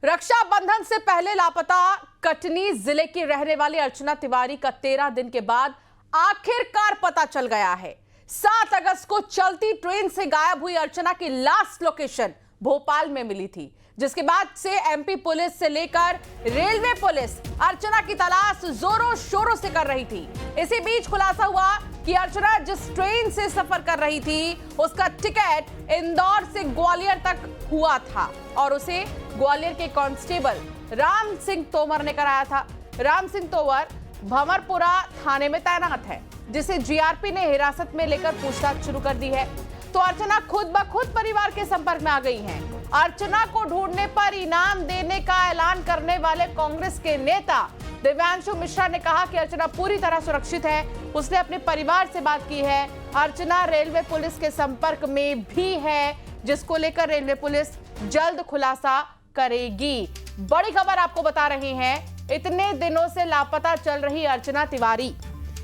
रक्षाबंधन से पहले लापता कटनी जिले की रहने वाली अर्चना तिवारी का 13 दिन के बाद आखिरकार पता चल गया है। 7 अगस्त को चलती ट्रेन से गायब हुई अर्चना की लास्ट लोकेशन भोपाल में मिली थी, जिसके बाद से एमपी पुलिस से लेकर रेलवे पुलिस अर्चना की तलाश जोरों शोरों से कर रही थी। इसी बीच खुलासा हुआ कि अर्चना जिस ट्रेन से सफर कर रही थी उसका टिकट इंदौर से ग्वालियर तक हुआ था और उसे ग्वालियर के कांस्टेबल राम सिंह तोमर ने कराया था। राम सिंह तोमर भंवरपुरा थाने में तैनात है, जिसे जीआरपी ने हिरासत में लेकर पूछताछ शुरू कर दी है। तो अर्चना खुद ब खुद परिवार के संपर्क में आ गई हैं। अर्चना को ढूंढने पर इनाम देने का ऐलान करने वाले कांग्रेस के नेता दिव्यांशु मिश्रा ने कहा कि अर्चना पूरी तरह सुरक्षित है। उसने अपने परिवार से बात की है। अर्चना रेलवे पुलिस के संपर्क में भी है, जिसको लेकर रेलवे पुलिस जल्द खुलासा करेगी। बड़ी खबर आपको बता रहे हैं, इतने दिनों से लापता चल रही अर्चना तिवारी,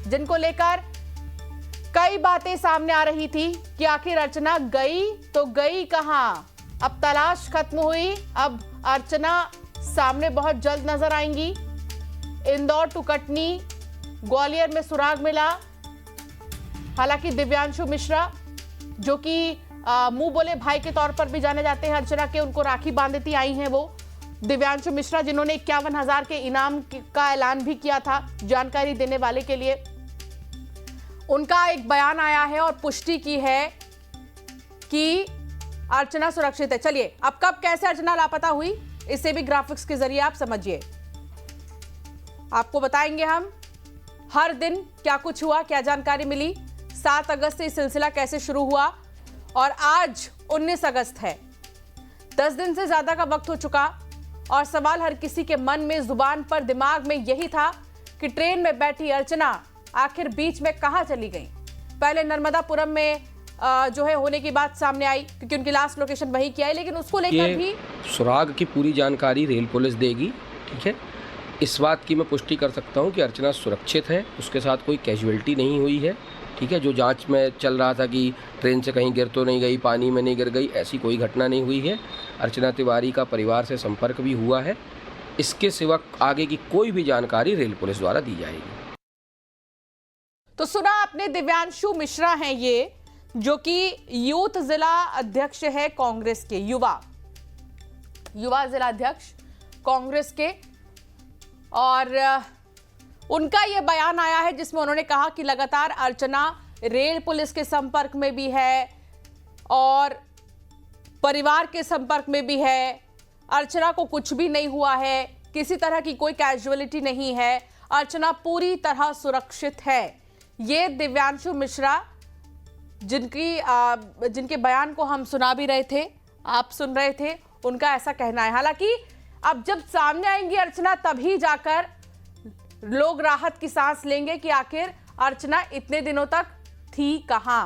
जिनको लेकर कई बातें सामने आ रही थी कि आखिर अर्चना गई तो गई कहां। अब तलाश खत्म हुई, अब अर्चना सामने बहुत जल्द नजर आएंगी। इंदौर टू कटनी, ग्वालियर में सुराग मिला। हालांकि दिव्यांशु मिश्रा, जो कि मुंह बोले भाई के तौर पर भी जाने जाते हैं अर्चना के, उनको राखी बांधती आई हैं वो दिव्यांशु मिश्रा, जिन्होंने 51,000 के इनाम का ऐलान भी किया था जानकारी देने वाले के लिए। उनका एक बयान आया है और पुष्टि की है कि अर्चना सुरक्षित है। चलिए, अब कब कैसे अर्चना लापता हुई, इसे भी ग्राफिक्स के जरिए आप समझिए। आपको बताएंगे हम हर दिन क्या कुछ हुआ, क्या जानकारी मिली, 7 अगस्त से सिलसिला कैसे शुरू हुआ और आज 19 अगस्त है। 10 दिन से ज्यादा का वक्त हो चुका और सवाल हर किसी के मन में, जुबान पर, दिमाग में यही था कि ट्रेन में बैठी अर्चना आखिर बीच में कहां चली गई। पहले नर्मदापुरम में जो है होने की बात सामने आई, क्योंकि उनकी लास्ट लोकेशन वहीं की आई, लेकिन उसको लेकर भी सुराग की पूरी जानकारी रेल पुलिस देगी। ठीक है, इस बात की मैं पुष्टि कर सकता हूं कि अर्चना सुरक्षित है, उसके साथ कोई कैजुअल्टी नहीं हुई है। ठीक है, जो जांच में चल रहा था कि ट्रेन से कहीं गिर तो नहीं गई, पानी में नहीं गिर गई, ऐसी कोई घटना नहीं हुई है। अर्चना तिवारी का परिवार से संपर्क भी हुआ है। इसके सिवा आगे की कोई भी जानकारी रेल पुलिस द्वारा दी जाएगी। तो सुना आपने, दिव्यांशु मिश्रा हैं ये, जो कि यूथ जिला अध्यक्ष है कांग्रेस के, युवा जिला अध्यक्ष कांग्रेस के, और उनका यह बयान आया है जिसमें उन्होंने कहा कि लगातार अर्चना रेल पुलिस के संपर्क में भी है और परिवार के संपर्क में भी है। अर्चना को कुछ भी नहीं हुआ है, किसी तरह की कोई कैजुअलिटी नहीं है, अर्चना पूरी तरह सुरक्षित है। ये दिव्यांशु मिश्रा, जिनके बयान को हम सुना भी रहे थे, आप सुन रहे थे, उनका ऐसा कहना है। हालांकि अब जब सामने आएंगी अर्चना, तभी जाकर लोग राहत की सांस लेंगे कि आखिर अर्चना इतने दिनों तक थी कहां।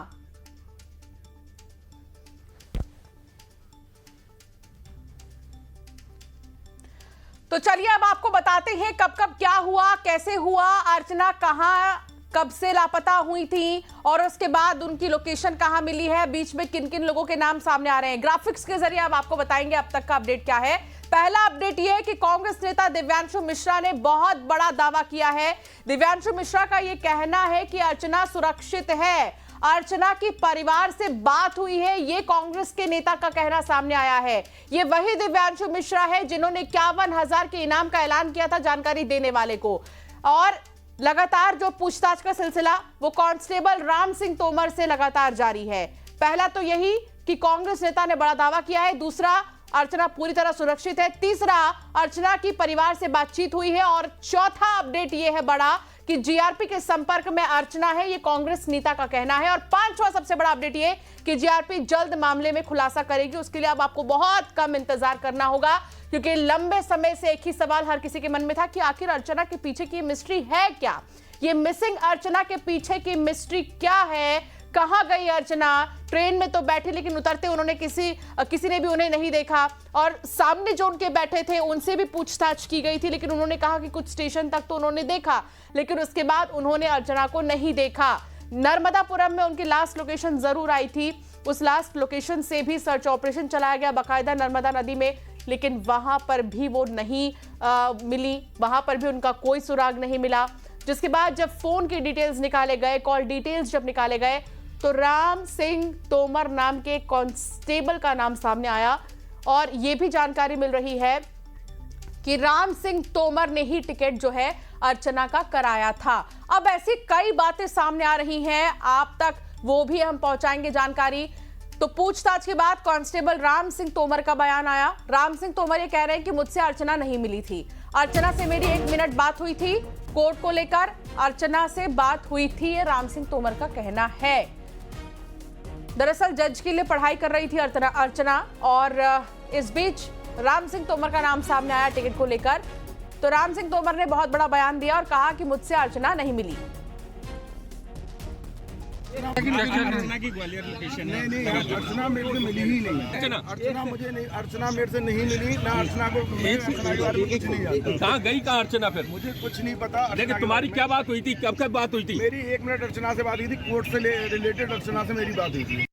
तो चलिए अब आपको बताते हैं कब कब क्या हुआ, कैसे हुआ, अर्चना कहां कब से लापता हुई थी और उसके बाद उनकी लोकेशन कहां मिली है, बीच में किन किन लोगों के नाम सामने आ रहे हैं। ग्राफिक्स के जरिए अब आपको बताएंगे अब तक का अपडेट क्या है। पहला अपडेट यह है कि कांग्रेस नेता दिव्यांशु मिश्रा ने बहुत बड़ा दावा किया है। दिव्यांशु मिश्रा का यह कहना है कि अर्चना सुरक्षित है, अर्चना की परिवार से बात हुई है, यह कांग्रेस के नेता का कहना सामने आया है। यह वही दिव्यांशु मिश्रा है जिन्होंने 51,000 के इनाम का ऐलान किया था जानकारी देने वाले को। और लगातार जो पूछताछ का सिलसिला वो कांस्टेबल राम सिंह तोमर से लगातार जारी है। पहला तो यही कि कांग्रेस नेता ने बड़ा दावा किया है, दूसरा अर्चना पूरी तरह सुरक्षित है, तीसरा अर्चना की परिवार से बातचीत हुई है और चौथा अपडेट यह है बड़ा कि जीआरपी के संपर्क में अर्चना है, ये कांग्रेस नेता का कहना है। और पांचवा सबसे बड़ा अपडेट ये कि जीआरपी जल्द मामले में खुलासा करेगी। उसके लिए अब आपको बहुत कम इंतजार करना होगा, क्योंकि लंबे समय से एक ही सवाल हर किसी के मन में था कि आखिर अर्चना के पीछे की मिस्ट्री है क्या, ये मिसिंग अर्चना के पीछे की मिस्ट्री क्या है, कहां गई अर्चना। ट्रेन में तो बैठे लेकिन उतरते उन्होंने किसी ने भी उन्हें नहीं देखा और सामने जो उनके बैठे थे उनसे भी पूछताछ की गई थी, लेकिन उन्होंने कहा कि कुछ स्टेशन तक तो उन्होंने देखा, लेकिन उसके बाद उन्होंने अर्चना को नहीं देखा। नर्मदापुरम में उनकी लास्ट लोकेशन जरूर आई थी, उस लास्ट लोकेशन से भी सर्च ऑपरेशन चलाया गया बाकायदा नर्मदा नदी में, लेकिन वहां पर भी वो नहीं मिली, वहां पर भी उनका कोई सुराग नहीं मिला। जिसके बाद जब फोन की डिटेल्स निकाले गए, कॉल डिटेल्स जब निकाले गए, तो राम सिंह तोमर नाम के कांस्टेबल का नाम सामने आया और यह भी जानकारी मिल रही है कि राम सिंह तोमर ने ही टिकट जो है अर्चना का कराया था। अब ऐसी कई बातें सामने आ रही हैं, आप तक वो भी हम पहुंचाएंगे जानकारी। तो पूछताछ के बाद कांस्टेबल राम सिंह तोमर का बयान आया। राम सिंह तोमर ये कह रहे हैं कि मुझसे अर्चना नहीं मिली थी, अर्चना से मेरी 1 मिनट बात हुई थी, कोर्ट को लेकर अर्चना से बात हुई थी, ये राम सिंह तोमर का कहना है। दरअसल जज के लिए पढ़ाई कर रही थी अर्चना और इस बीच राम सिंह तोमर का नाम सामने आया टिकट को लेकर। तो राम सिंह तोमर ने बहुत बड़ा बयान दिया और कहा कि मुझसे अर्चना नहीं मिली। अर्चना की ग्वालियर लोकेशन है। नहीं, अर्चना मेरे से मिली ही नहीं। अर्चना मेरे से नहीं मिली, ना अर्चना को कुछ नहीं आता। कहाँ गई, कहाँ अर्चना? फिर मुझे कुछ नहीं पता। लेकिन तुम्हारी क्या बात हुई थी, कब बात हुई थी? मेरी 1 मिनट अर्चना से बात हुई थी, कोर्ट से रिलेटेड अर्चना से मेरी बात हुई थी।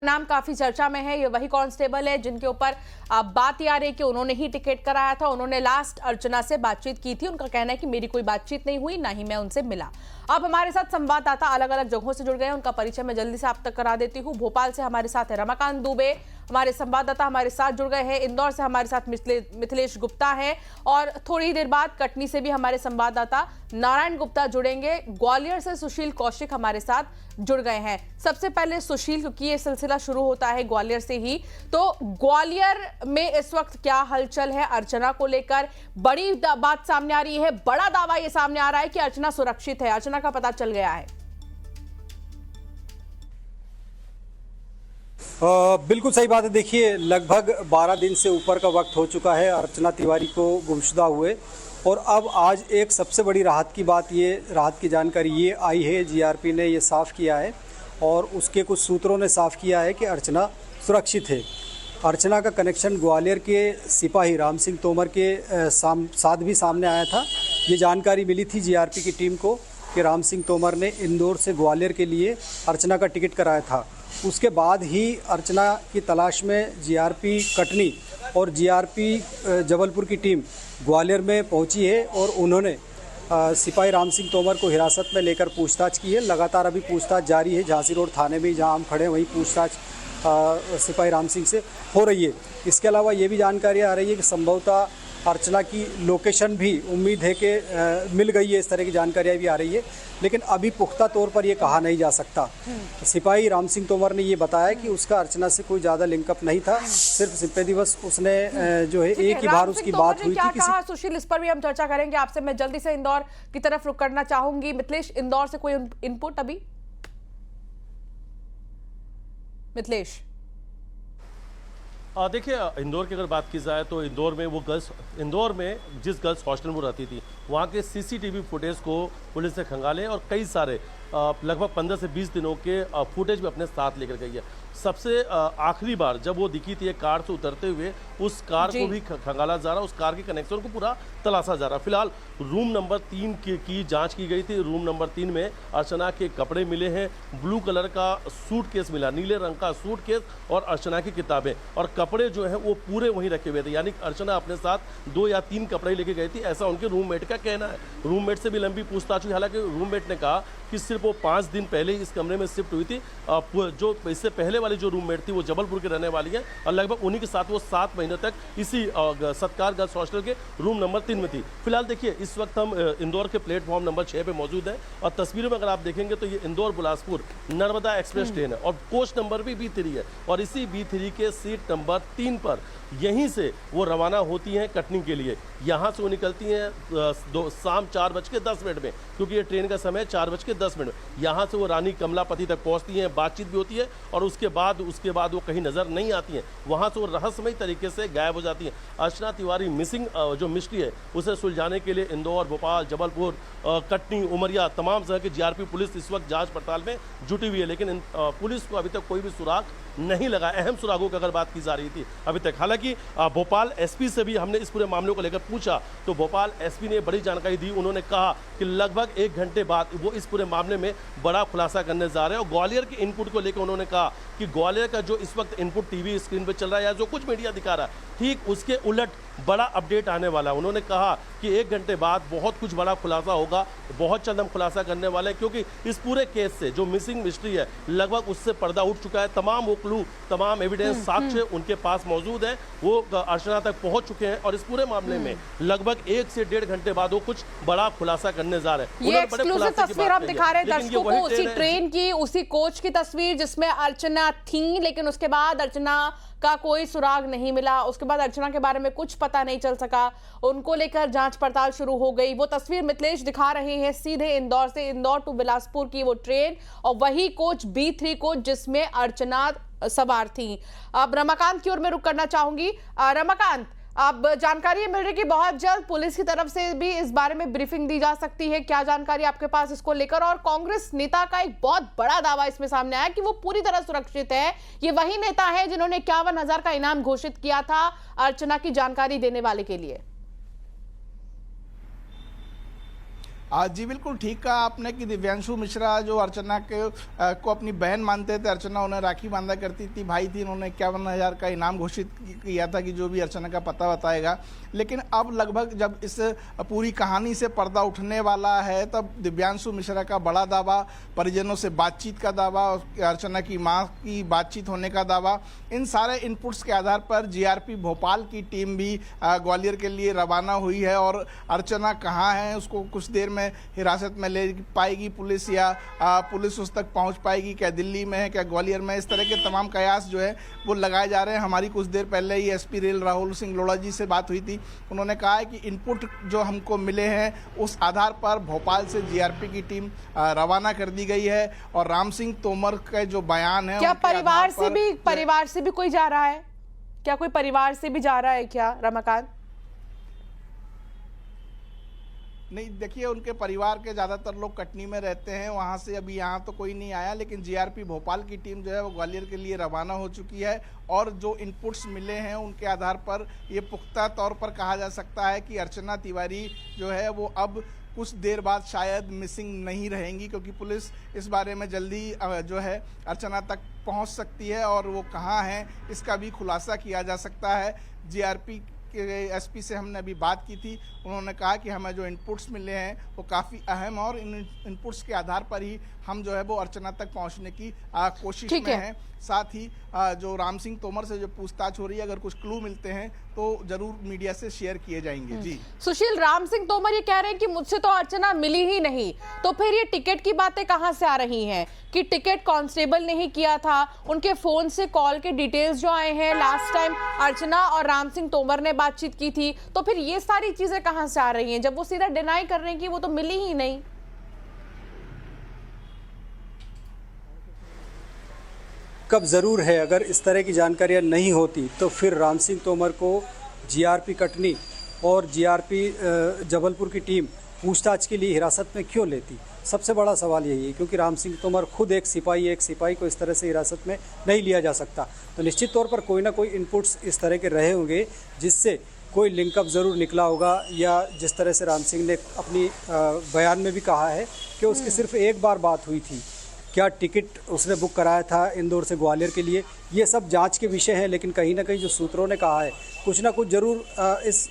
नाम काफी चर्चा में है, ये वही कांस्टेबल है जिनके ऊपर बात आ रही है कि उन्होंने ही टिकट कराया था, उन्होंने लास्ट अर्चना से बातचीत की थी। उनका कहना है कि मेरी कोई बातचीत नहीं हुई, ना ही मैं उनसे मिला। अब हमारे साथ संवाददाता अलग अलग जगहों से जुड़ गए हैं, उनका परिचय मैं जल्दी से आप तक करा देती हूँ। भोपाल से हमारे साथ है रमाकांत दुबे, हमारे संवाददाता हमारे साथ जुड़ गए हैं। इंदौर से हमारे साथ मिथिलेश गुप्ता है और थोड़ी देर बाद कटनी से भी हमारे संवाददाता नारायण गुप्ता जुड़ेंगे। ग्वालियर से सुशील कौशिक हमारे साथ जुड़ गए हैं। सबसे पहले सुशील, क्योंकि ये सिलसिला शुरू होता है ग्वालियर से ही, तो ग्वालियर में इस वक्त क्या हलचल है अर्चना को लेकर? बड़ी बात सामने आ रही है, बड़ा दावा ये सामने आ रहा है कि अर्चना सुरक्षित है, अर्चना का पता चल गया है। बिल्कुल सही बात है। देखिए, लगभग 12 दिन से ऊपर का वक्त हो चुका है अर्चना तिवारी को गुमशुदा हुए, और अब आज एक सबसे बड़ी राहत की जानकारी ये आई है, जीआरपी ने ये साफ़ किया है और उसके कुछ सूत्रों ने साफ़ किया है कि अर्चना सुरक्षित है। अर्चना का कनेक्शन ग्वालियर के सिपाही राम सिंह तोमर के साथ भी सामने आया था। ये जानकारी मिली थी जीआरपी की टीम को कि राम सिंह तोमर ने इंदौर से ग्वालियर के लिए अर्चना का टिकट कराया था। उसके बाद ही अर्चना की तलाश में जीआरपी कटनी और जीआरपी जबलपुर की टीम ग्वालियर में पहुंची है और उन्होंने सिपाही राम सिंह तोमर को हिरासत में लेकर पूछताछ की है। लगातार अभी पूछताछ जारी है। झांसी रोड थाने में जहां हम खड़े हैं वहीं पूछताछ सिपाही राम सिंह से हो रही है। इसके अलावा ये भी जानकारी आ रही है कि संभवतः अर्चना की लोकेशन भी उम्मीद है कि मिल गई है, इस तरह की जानकारियाँ भी आ रही है, लेकिन अभी पुख्ता तौर पर ये कहा नहीं जा सकता। सिपाही राम सिंह तोमर ने ये बताया कि उसका अर्चना से कोई ज़्यादा लिंकअप नहीं था, सिर्फ सिपे दिवस उसने जो है एक ही बार उसकी बात हुई थी। कहा सुशील, इस पर भी हम चर्चा करेंगे आपसे। मैं जल्दी से इंदौर की तरफ रुक करना चाहूंगी। मिथिलेश, इंदौर से कोई इनपुट अभी? मिथिलेश, देखिए, इंदौर की अगर बात की जाए तो इंदौर में जिस गर्ल्स हॉस्टल में रहती थी वहाँ के सीसीटीवी फुटेज को पुलिस ने खंगाले और कई सारे लगभग 15 से 20 दिनों के फुटेज भी अपने साथ लेकर गई है। सबसे आखिरी बार जब वो दिखी थी एक कार से उतरते हुए, उस कार को भी खंगाला जा रहा, उस कार के कनेक्शन को पूरा तलाशा जा रहा। फिलहाल रूम नंबर 3 की जांच की गई थी। रूम नंबर 3 में अर्चना के कपड़े मिले हैं, ब्लू कलर का सूटकेस मिला, नीले रंग का सूटकेस और अर्चना की किताबें और कपड़े जो हैं वो पूरे वहीं रखे हुए थे। यानी अर्चना अपने साथ 2 या 3 कपड़े लेके गई थी, ऐसा उनके रूममेट का कहना है। रूममेट से भी लंबी पूछताछ हुई, हालांकि रूममेट ने कहा कि सिर्फ वो 5 दिन पहले इस कमरे में शिफ्ट हुई थी। जो इससे पहले वाली जो रूममेट थी वो जबलपुर के रहने वाली है और लगभग उन्हीं के साथ वो 7 महीने तक इसी सत्कार गर्ल्स हॉस्टल के रूम नंबर 3 में थी। फिलहाल देखिए, इस वक्त हम इंदौर के प्लेटफॉर्म नंबर 6 पे मौजूद हैं और तस्वीरों में अगर आप देखेंगे तो ये इंदौर बिलासपुर नर्मदा एक्सप्रेस ट्रेन है और कोच नंबर भी B3 है और इसी B3 के सीट नंबर 3 पर यहीं से वो रवाना होती हैं कटनी के लिए। यहाँ से वो निकलती हैं शाम 4:10 में, क्योंकि ये ट्रेन का समय 4:10। यहाँ से वो रानी कमलापति तक पहुँचती हैं, बातचीत भी होती है और उसके बाद वो कहीं नज़र नहीं आती हैं। वहाँ से वो रहस्यमयी तरीके से गायब हो जाती हैं। अर्चना तिवारी मिसिंग जो मिस्ट्री है उसे सुलझाने के लिए इंदौर, भोपाल, जबलपुर, कटनी, उमरिया तमाम जगह की जीआरपी पुलिस इस वक्त जाँच पड़ताल में जुटी हुई है, लेकिन पुलिस को अभी तक कोई भी सुराग नहीं लगा, अहम सुरागों की अगर बात की जा रही थी अभी तक। हालांकि भोपाल एसपी से भी हमने इस पूरे मामले को लेकर पूछा तो भोपाल एसपी ने बड़ी जानकारी दी। उन्होंने कहा कि लगभग 1 घंटे बाद वो इस पूरे मामले में बड़ा खुलासा करने जा रहे हैं। और ग्वालियर के इनपुट को लेकर उन्होंने कहा कि ग्वालियर का जो इस वक्त इनपुट टीवी स्क्रीन पर चल रहा है या जो कुछ मीडिया दिखा रहा है, ठीक उसके उलट बड़ा अपडेट आने वाला है। उन्होंने कहा कि 1 घंटे बाद बहुत कुछ बड़ा खुलासा होगा, बहुत जल्द हम खुलासा करने वाले हैं, क्योंकि इस पूरे केस से जो मिसिंग मिस्ट्री है लगभग उससे पर्दा उठ चुका है। तमाम वो क्लू, तमाम एविडेंस, साक्ष्य उनके पास मौजूद है, वो अर्चना तक पहुंच चुके हैं और इस पूरे मामले में लगभग 1 से 1.5 घंटे बाद वो कुछ बड़ा खुलासा करने जा रहे हैं। ये एक्सक्लूसिव तस्वीर हम दिखा रहे हैं दर्शकों को, उसी ट्रेन की, उसी कोच की तस्वीर जिसमें अर्चना थी, लेकिन उसके बाद अर्चना का कोई सुराग नहीं मिला। उसके बाद अर्चना के बारे में कुछ पता नहीं चल सका, उनको लेकर जांच पड़ताल शुरू हो गई। वो तस्वीर मिथिलेश दिखा रहे हैं सीधे इंदौर से, इंदौर टू बिलासपुर की वो ट्रेन और वही कोच B3 कोच जिसमें अर्चना सवार थी। अब रमाकांत की ओर में रुक करना चाहूंगी। रमाकांत, अब जानकारी मिल रही कि बहुत जल्द पुलिस की तरफ से भी इस बारे में ब्रीफिंग दी जा सकती है, क्या जानकारी आपके पास इसको लेकर? और कांग्रेस नेता का एक बहुत बड़ा दावा इसमें सामने आया कि वो पूरी तरह सुरक्षित है। ये वही नेता है जिन्होंने 51,000 का इनाम घोषित किया था अर्चना की जानकारी देने वाले के लिए। जी बिल्कुल ठीक कहा आपने कि दिव्यांशु मिश्रा जो अर्चना को अपनी बहन मानते थे, अर्चना उन्हें राखी बांधा करती थी, भाई थी, उन्होंने 51,000 का इनाम घोषित किया था कि जो भी अर्चना का पता बताएगा। लेकिन अब लगभग जब इस पूरी कहानी से पर्दा उठने वाला है तब दिव्यांशु मिश्रा का बड़ा दावा, परिजनों से बातचीत का दावा, अर्चना की माँ की बातचीत होने का दावा, इन सारे इनपुट्स के आधार पर जीआरपी भोपाल की टीम भी ग्वालियर के लिए रवाना हुई है। और अर्चना कहाँ है उसको कुछ देर में हिरासत में ले पाएगी पुलिस या पुलिस उस तक पहुंच पाएगी, क्या दिल्ली में है, क्या ग्वालियर में, इस तरह के तमाम कयास जो है वो लगाए जा रहे हैं। हमारी कुछ देर पहले ही एसपी रेल राहुल सिंह लोढ़ा जी से बात हुई थी, उन्होंने कहा है कि इनपुट जो हमको मिले हैं उस आधार पर भोपाल से जीआरपी की टीम रवाना कर दी गई है। और राम सिंह तोमर का जो बयान है, क्या परिवार से भी कोई जा रहा है? क्या कोई परिवार से भी जा रहा है क्या रमाकांत? नहीं, देखिए उनके परिवार के ज़्यादातर लोग कटनी में रहते हैं, वहाँ से अभी यहाँ तो कोई नहीं आया। लेकिन जीआरपी भोपाल की टीम जो है वो ग्वालियर के लिए रवाना हो चुकी है। और जो इनपुट्स मिले हैं उनके आधार पर ये पुख्ता तौर पर कहा जा सकता है कि अर्चना तिवारी जो है वो अब कुछ देर बाद शायद मिसिंग नहीं रहेंगी, क्योंकि पुलिस इस बारे में जल्दी जो है अर्चना तक पहुँच सकती है और वो कहाँ हैं इसका भी खुलासा किया जा सकता है। जीआरपी के एसपी से हमने अभी बात की थी, उन्होंने कहा कि हमें जो इनपुट्स मिले हैं वो काफ़ी अहम और इन इनपुट्स के आधार पर ही हम जो है वो अर्चना तक पहुंचने की कोशिश में हैं। साथ ही जो राम सिंह तोमर से जो पूछताछ हो रही है, अगर कुछ क्लू मिलते हैं तो जरूर मीडिया से शेयर किए जाएंगे। जी सुशील, राम सिंह तोमर ये कह रहे हैं कि मुझसे तो अर्चना मिली ही नहीं, तो फिर ये टिकट की बातें कहां से आ रही हैं कि टिकट कांस्टेबल ने ही किया था? उनके फोन से कॉल के डिटेल्स जो आए हैं, लास्ट टाइम अर्चना और राम सिंह तोमर ने बातचीत की थी, तो फिर ये सारी चीजें कहां से आ रही हैं जब वो सीधा डिनाई कर रहे हैं कि वो तो मिली ही नहीं? कब ज़रूर है, अगर इस तरह की जानकारियाँ नहीं होती तो फिर राम सिंह तोमर को जीआरपी कटनी और जीआरपी जबलपुर की टीम पूछताछ के लिए हिरासत में क्यों लेती? सबसे बड़ा सवाल यही है, क्योंकि राम सिंह तोमर खुद एक सिपाही को इस तरह से हिरासत में नहीं लिया जा सकता। तो निश्चित तौर पर कोई ना कोई इनपुट्स इस तरह के रहे होंगे जिससे कोई लिंकअप ज़रूर निकला होगा। या जिस तरह से राम सिंह ने अपनी बयान में भी कहा है कि उसकी सिर्फ एक बार बात हुई थी, क्या टिकट उसने बुक कराया था इंदौर से ग्वालियर के लिए, ये सब जांच के विषय है। लेकिन कहीं ना कहीं जो सूत्रों ने कहा है कुछ ना कुछ ज़रूर इस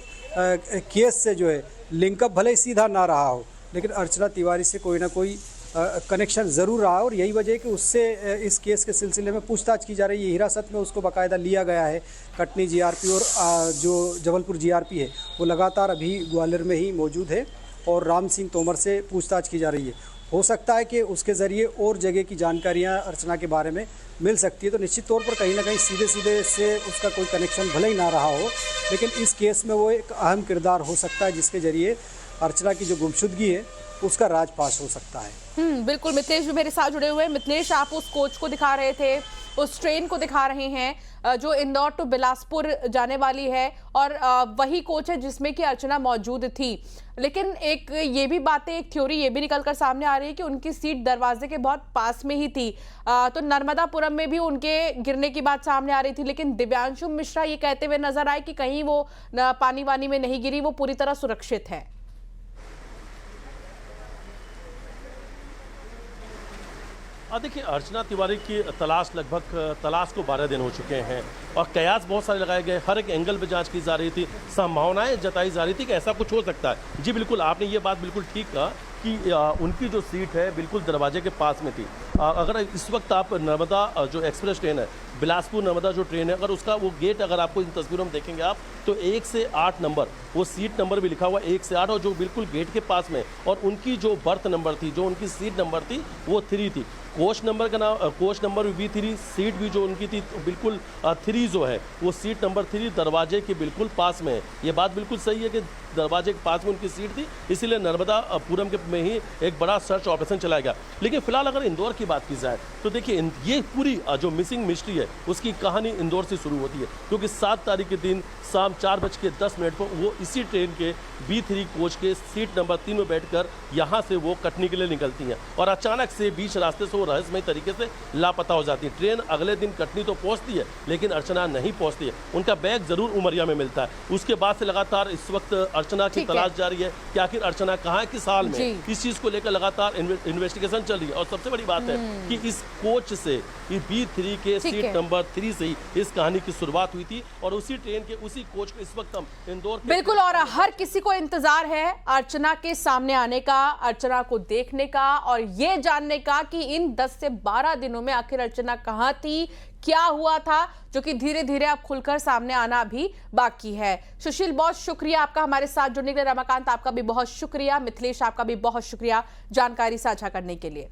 केस से जो है लिंकअप भले ही सीधा ना रहा हो, लेकिन अर्चना तिवारी से कोई ना कोई कनेक्शन ज़रूर रहा। और यही वजह है कि उससे इस केस के सिलसिले में पूछताछ की जा रही है। हिरासत में उसको बाकायदा लिया गया है। कटनी जीआरपी और जो जबलपुर जीआरपी है वो लगातार अभी ग्वालियर में ही मौजूद है और राम सिंह तोमर से पूछताछ की जा रही है। हो सकता है कि उसके ज़रिए और जगह की जानकारियां अर्चना के बारे में मिल सकती है। तो निश्चित तौर पर कहीं ना कहीं सीधे से उसका कोई कनेक्शन भले ही ना रहा हो, लेकिन इस केस में वो एक अहम किरदार हो सकता है जिसके ज़रिए अर्चना की जो गुमशुदगी है उसका राज पास हो सकता है। बिल्कुल। मिथिलेश भी मेरे साथ जुड़े हुए हैं। मिथिलेश, आप उस कोच को दिखा रहे थे उस ट्रेन को दिखा रहे हैं जो इंदौर टू बिलासपुर जाने वाली है, और वही कोच है जिसमें कि अर्चना मौजूद थी। लेकिन एक ये भी बातें, एक थ्योरी ये भी निकलकर सामने आ रही है कि उनकी सीट दरवाजे के बहुत पास में ही थी। तो नर्मदापुरम में भी उनके गिरने की बात सामने आ रही थी, लेकिन दिव्यांशु मिश्रा ये कहते हुए नजर आए कि कहीं वो पानी वानी में नहीं गिरी, वो पूरी तरह सुरक्षित है। देखिए, अर्चना तिवारी की तलाश को 12 दिन हो चुके हैं और कयास बहुत सारे लगाए गए, हर एक एंगल पे जांच की जा रही थी, संभावनाएं जताई जा रही थी कि ऐसा कुछ हो सकता है। जी बिल्कुल, आपने ये बात बिल्कुल ठीक कहा कि उनकी जो सीट है बिल्कुल दरवाजे के पास में थी। अगर इस वक्त आप नर्मदा जो एक्सप्रेस ट्रेन है, बिलासपुर नर्मदा जो ट्रेन है, अगर उसका वो गेट अगर आपको इन तस्वीरों में देखेंगे आप, तो 1 से 8 नंबर, वो सीट नंबर भी लिखा हुआ 1 से 8, और जो बिल्कुल गेट के पास में, और उनकी जो बर्थ नंबर थी, जो उनकी सीट नंबर थी, वो 3 थी। कोच नंबर का नाम, कोच नंबर भी 3, सीट भी जो उनकी थी बिल्कुल 3 जो है, वो सीट नंबर 3 दरवाजे के बिल्कुल पास में है। ये बात बिल्कुल सही है कि दरवाजे के पास में उनकी सीट थी, इसीलिए नर्मदापुरम के में ही एक बड़ा सर्च ऑपरेशन चलाया गया। लेकिन फिलहाल अगर इंदौर की बात की जाए तो देखिए, ये पूरी जो मिसिंग मिस्ट्री है उसकी कहानी इंदौर से शुरू होती है, क्योंकि 7 तारीख के दिन शाम 4:10 पर वो इसी ट्रेन के B3 कोच के सीट नंबर 3 में बैठकर यहाँ से वो कटनी के लिए निकलती हैं, और अचानक से बीच रास्ते से वो रहस्यमय तरीके से लापता हो जाती है। ट्रेन अगले दिन कटनी तो पहुँचती है, लेकिन अर्चना नहीं पहुँचती है। उनका बैग जरूर उमरिया में मिलता है। उसके बाद से लगातार इस वक्त अर्चना की तलाश जारी है कि आखिर अर्चना कहाँ है, किस हाल में। इस चीज को लेकर लगातार इन्वेस्टिगेशन चल रही है, और सबसे बड़ी बात है कि इस कोच से, B3 के सीट नंबर 3 से ही इस कहानी की शुरुआत हुई थी, और उसी ट्रेन के उसी कोच को इस वक्त हम इंदौर बिल्कुल, और हर किसी को इंतजार है अर्चना के सामने आने का, अर्चना को देखने का, और ये जानने का कि इन 10 से 12 दिनों में आखिर अर्चना कहां थी, क्या हुआ था, जो कि धीरे धीरे अब खुलकर सामने आना भी बाकी है। सुशील, बहुत शुक्रिया आपका हमारे साथ जुड़ने के लिए। रमाकांत, आपका भी बहुत शुक्रिया। मिथिलेश, आपका भी बहुत शुक्रिया जानकारी साझा करने के लिए।